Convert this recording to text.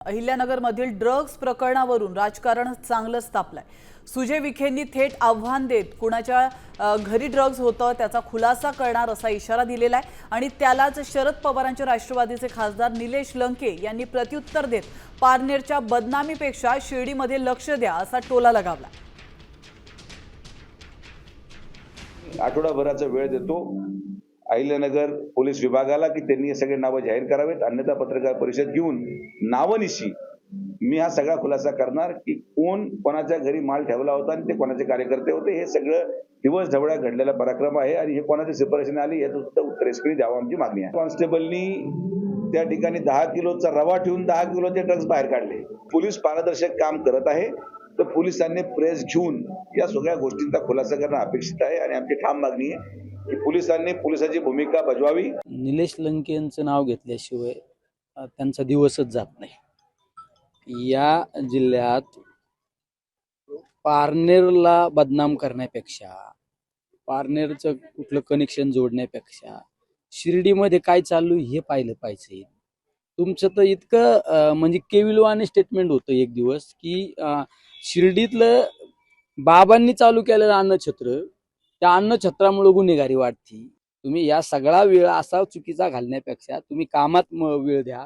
अहिल्यानगरमधील drugs प्रकरणावरून राजकारण चांगलंच तापलंय। सुजय विखेंनी थेट आव्हान देत कुणाच्या घरी ड्रग्ज होतं त्याचा खुलासा करणार असा इशारा दिलेला आहे आणि त्यालाच शरद पवारांचे राष्ट्रवादीचे खासदार निलेश लंके यांनी प्रत्युत्तर देत पारनेरच्या बदनामीपेक्षा शिर्डीमध्ये लक्ष द्या असा टोला लगावला। आठवडाभराचा वेळ देतो अहिल्यानगर पोलीस विभागाला की त्यांनी हे सगळे नावं जाहीर करावेत, अन्यथा पत्रकार परिषद घेऊन नावनिशी मी हा सगळा खुलासा करणार की कोण कोणाच्या घरी माल ठेवला होता आणि ते कोणाचे कार्यकर्ते होते। हे सगळं दिवस ढवळ्या घडलेला पराक्रम आहे आणि हे कोणाच्या शिफारशीने आली याचं सुद्धा उत्तर एसपीने द्यावं आमची मागणी आहे। कॉन्स्टेबलनी त्या ठिकाणी 10 किलोचा रवा ठेवून 10 किलोचे ड्रग्ज बाहेर काढले। पोलीस पारदर्शक काम करत आहे, तर पोलिसांनी प्रेस घेऊन या सगळ्या गोष्टींचा खुलासा करणं अपेक्षित आहे आणि आमची ठाम मागणी आहे की पोलिसांनी पोलिसाची भूमिका बजवावी। निलेश लंके यांचं नाव घेतल्याशिवाय त्यांचा दिवसच जात नाही। या जिल्ह्यात पारनेरला बदनाम करण्यापेक्षा, पारनेरचं कुठलं कनेक्शन जोडण्यापेक्षा शिर्डीमध्ये काय चालू हे पाहिलं पाहिजे। तुमचं तर इतकं म्हणजे केविलवाने स्टेटमेंट होतं एक दिवस की शिर्डीतलं बाबांनी चालू केलेलं अन्नछत्र, त्या अन्नछत्रामुळे गुन्हेगारी वाढती। तुम्ही या सगळा वेळ असा चुकीचा घालण्यापेक्षा तुम्ही कामात वेळ द्या।